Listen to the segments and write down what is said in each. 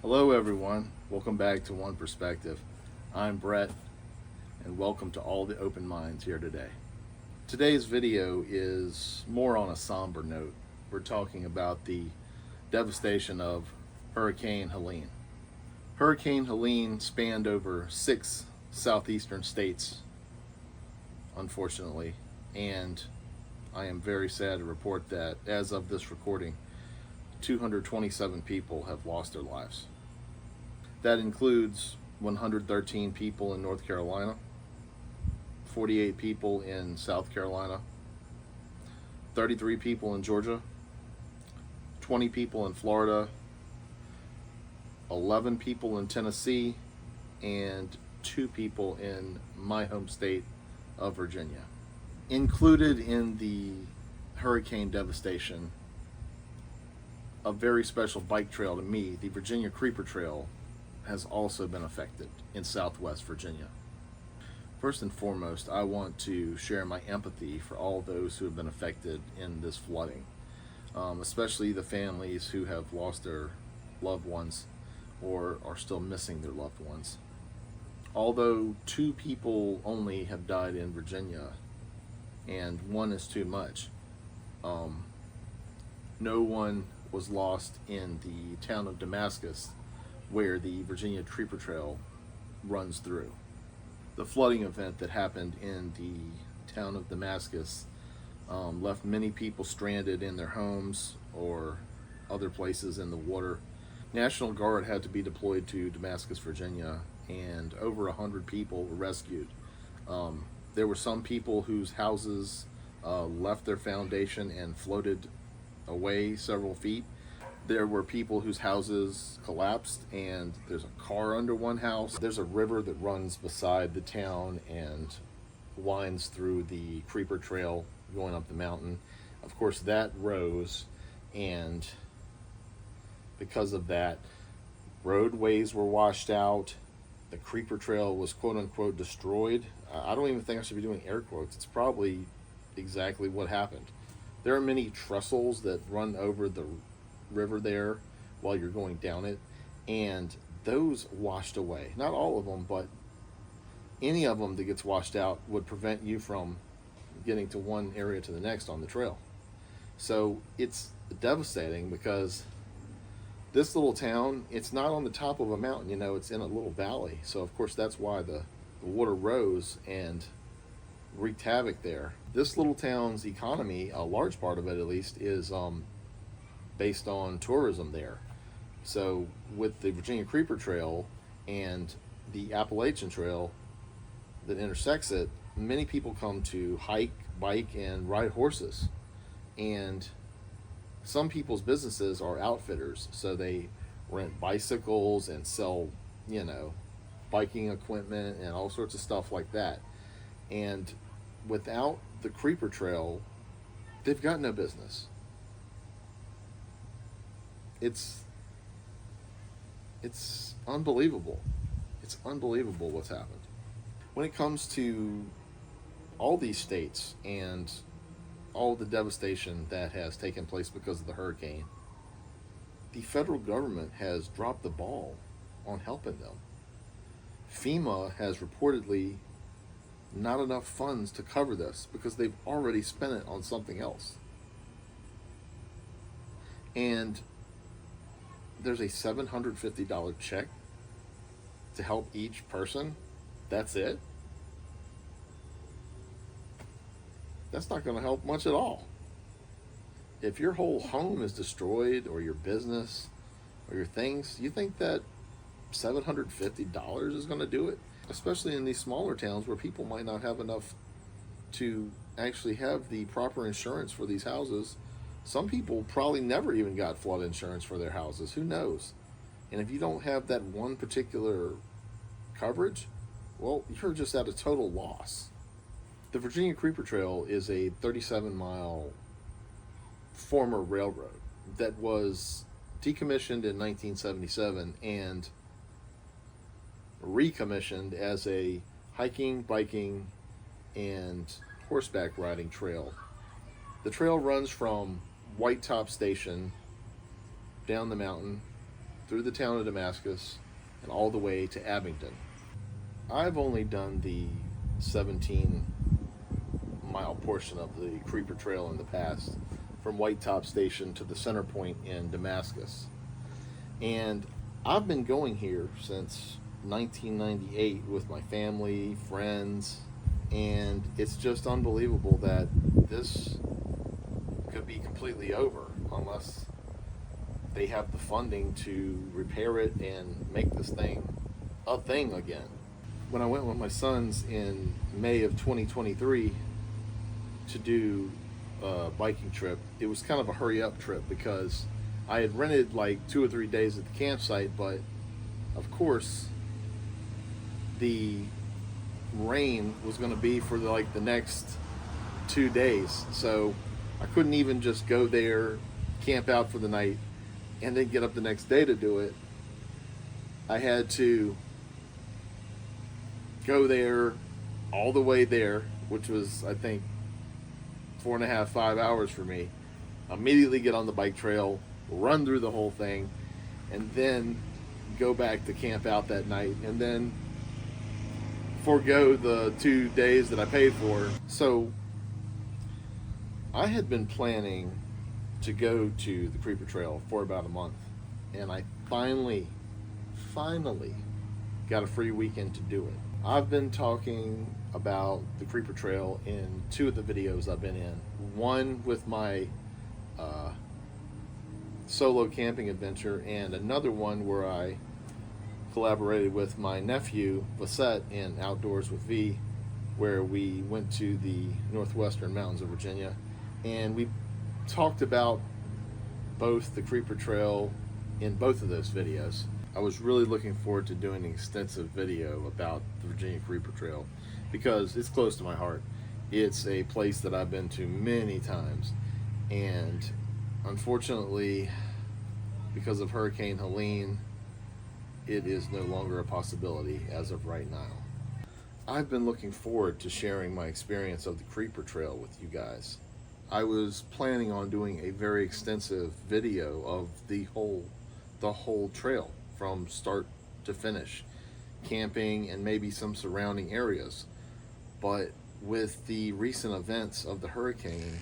Hello everyone, welcome back to One Perspective. I'm Brett and welcome to all the open minds here today. Today's video is more on a somber note. We're talking about the devastation of Hurricane Helene. Hurricane Helene spanned over 6 southeastern states, unfortunately, and I am very sad to report that as of this recording, 227 people have lost their lives. That includes 113 people in North Carolina, 48 people in South Carolina, 33 people in Georgia, 20 people in Florida, 11 people in Tennessee, and 2 people in my home state of Virginia. Included in the hurricane devastation, a very special bike trail to me, the Virginia Creeper Trail, has also been affected in Southwest Virginia. First and foremost, I want to share my empathy for all those who have been affected in this flooding, especially the families who have lost their loved ones or are still missing their loved ones. Although 2 people only have died in Virginia, and 1 is too much, no one was lost in the town of Damascus, where the Virginia Creeper Trail runs through. The flooding event that happened in the town of Damascus left many people stranded in their homes or other places in the water. National Guard had to be deployed to Damascus, Virginia, and over 100 people were rescued. There were some people whose houses left their foundation and floated away several feet. There were people whose houses collapsed and there's a car under one house. There's a river that runs beside the town and winds through the Creeper Trail going up the mountain. Of course, that rose, and because of that, roadways were washed out. The Creeper Trail was quote unquote destroyed. I don't even think I should be doing air quotes. It's probably exactly what happened. There are many trestles that run over the river there while you're going down it, and those washed away. Not all of them, but any of them that gets washed out would prevent you from getting to one area to the next on the trail. So it's devastating because this little town, it's not on the top of a mountain, it's in a little valley. So of course that's why the water rose and wreaked havoc there. This little town's economy, a large part of it at least, is based on tourism there. So with the Virginia Creeper Trail and the Appalachian Trail that intersects it, many people come to hike, bike, and ride horses. And some people's businesses are outfitters, so they rent bicycles and sell, biking equipment and all sorts of stuff like that. And without the Creeper Trail, they've got no business. It's unbelievable. It's unbelievable what's happened. When it comes to all these states and all the devastation that has taken place because of the hurricane, the federal government has dropped the ball on helping them. FEMA has reportedly not enough funds to cover this because they've already spent it on something else. And there's a $750 check to help each person. That's it? That's not going to help much at all. If your whole home is destroyed, or your business, or your things, you think that $750 is going to do it? Especially in these smaller towns where people might not have enough to actually have the proper insurance for these houses. Some people probably never even got flood insurance for their houses. Who knows? And if you don't have that one particular coverage, well, you're just at a total loss. The Virginia Creeper Trail is a 37-mile former railroad that was decommissioned in 1977 and recommissioned as a hiking, biking, and horseback riding trail. The trail runs from White Top Station down the mountain through the town of Damascus and all the way to Abingdon. I've only done the 17-mile portion of the Creeper Trail in the past, from White Top Station to the center point in Damascus. And I've been going here since 1998 with my family, friends, and it's just unbelievable that this could be completely over unless they have the funding to repair it and make this thing a thing again. When I went with my sons in May of 2023 to do a biking trip, it was kind of a hurry up trip because I had rented like 2 or 3 days at the campsite, but of course the rain was going to be for the next 2 days, so I couldn't even just go there, camp out for the night, and then get up the next day to do it. I had to go there all the way there, which was, I think, 4.5, 5 hours for me. Immediately get on the bike trail, run through the whole thing, and then go back to camp out that night, and then forego the 2 days that I paid for. So I had been planning to go to the Creeper Trail for about a month, and I finally got a free weekend to do it. I've been talking about the Creeper Trail in 2 of the videos I've been in. One with my solo camping adventure, and another one where I collaborated with my nephew Vasette in Outdoors with V, where we went to the northwestern mountains of Virginia, and we talked about both the Creeper Trail in both of those videos. I was really looking forward to doing an extensive video about the Virginia Creeper Trail because it's close to my heart. It's a place that I've been to many times, and unfortunately, because of Hurricane Helene, it is no longer a possibility as of right now. I've been looking forward to sharing my experience of the Creeper Trail with you guys. I was planning on doing a very extensive video of the whole trail from start to finish, camping and maybe some surrounding areas. But with the recent events of the hurricane,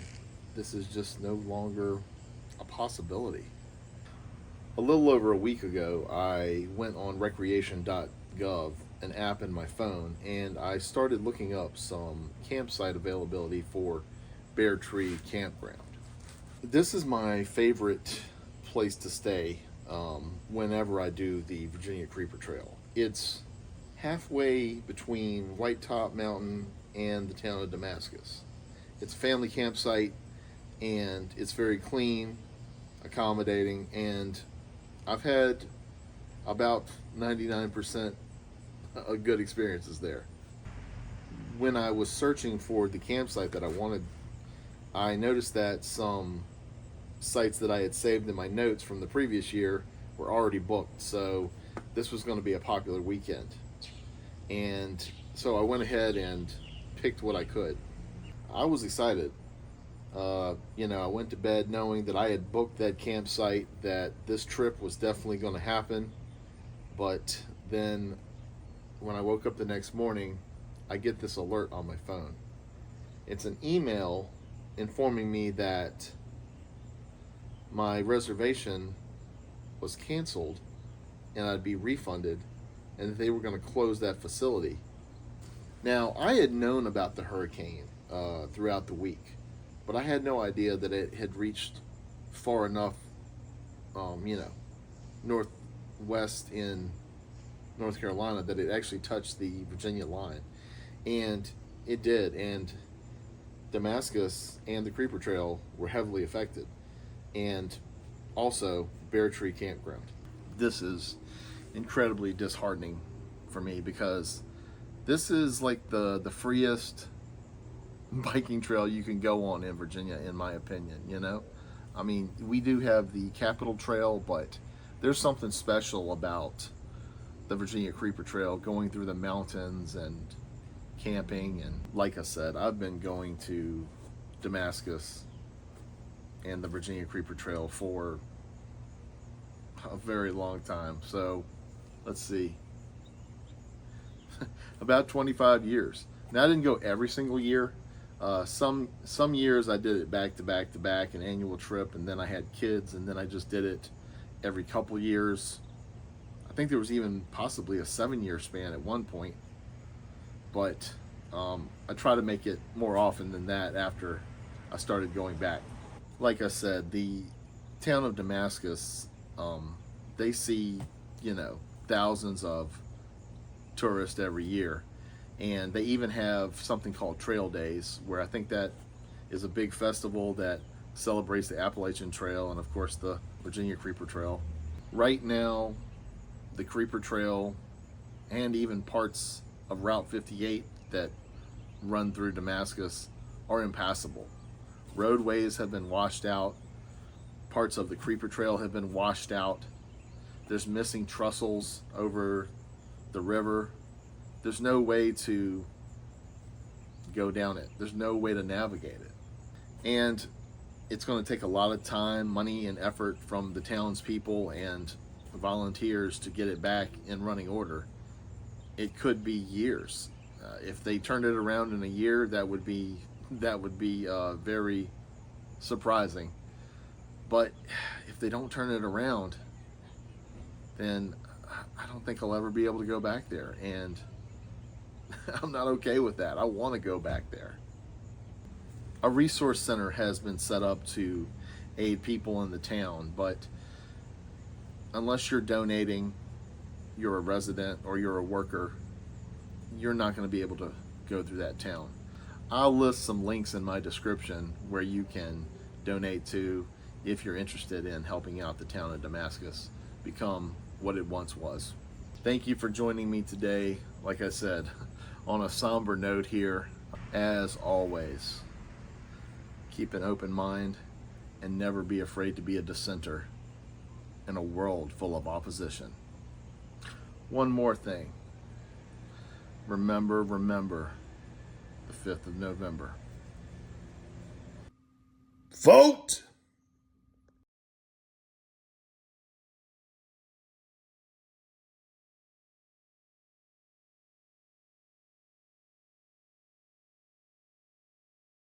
this is just no longer a possibility. A little over a week ago, I went on recreation.gov, an app in my phone, and I started looking up some campsite availability for Bear Tree Campground. This is my favorite place to stay whenever I do the Virginia Creeper Trail. It's halfway between White Top Mountain and the town of Damascus. It's a family campsite, and it's very clean, accommodating, and I've had about 99% good experiences there. When I was searching for the campsite that I wanted, I noticed that some sites that I had saved in my notes from the previous year were already booked, so this was going to be a popular weekend. And so I went ahead and picked what I could. I was excited. I went to bed knowing that I had booked that campsite, that this trip was definitely going to happen. But then when I woke up the next morning, I get this alert on my phone. It's an email informing me that my reservation was canceled and I'd be refunded, and that they were going to close that facility. Now, I had known about the hurricane throughout the week, but I had no idea that it had reached far enough, northwest in North Carolina, that it actually touched the Virginia line. And it did, and Damascus and the Creeper Trail were heavily affected, and also Bear Tree Campground. This is incredibly disheartening for me because this is like the freest biking trail you can go on in Virginia, in my opinion. I mean, we do have the Capitol Trail, but there's something special about the Virginia Creeper Trail, going through the mountains and camping. And like I said, I've been going to Damascus and the Virginia Creeper Trail for a very long time. So let's see, about 25 years. Now I didn't go every single year. Some years I did it back to back to back, an annual trip, and then I had kids, and then I just did it every couple years. I think there was even possibly a 7-year span at one point, but I try to make it more often than that after I started going back. Like I said, the town of Damascus, they see, thousands of tourists every year. And they even have something called Trail Days, where I think that is a big festival that celebrates the Appalachian Trail and, of course, the Virginia Creeper Trail. Right now, the Creeper Trail and even parts of Route 58 that run through Damascus are impassable. Roadways have been washed out. Parts of the Creeper Trail have been washed out. There's missing trestles over the river. There's no way to go down it. There's no way to navigate it. And it's going to take a lot of time, money, and effort from the townspeople and volunteers to get it back in running order. It could be years. If they turned it around in a year, that would be very surprising. But if they don't turn it around, then I don't think I'll ever be able to go back there. And I'm not okay with that. I want to go back there. A resource center has been set up to aid people in the town, but unless you're donating, you're a resident or you're a worker, you're not going to be able to go through that town. I'll list some links in my description where you can donate to if you're interested in helping out the town of Damascus become what it once was. Thank you for joining me today. Like I said, on a somber note here, as always, keep an open mind and never be afraid to be a dissenter in a world full of opposition. One more thing. Remember the 5th of November. Vote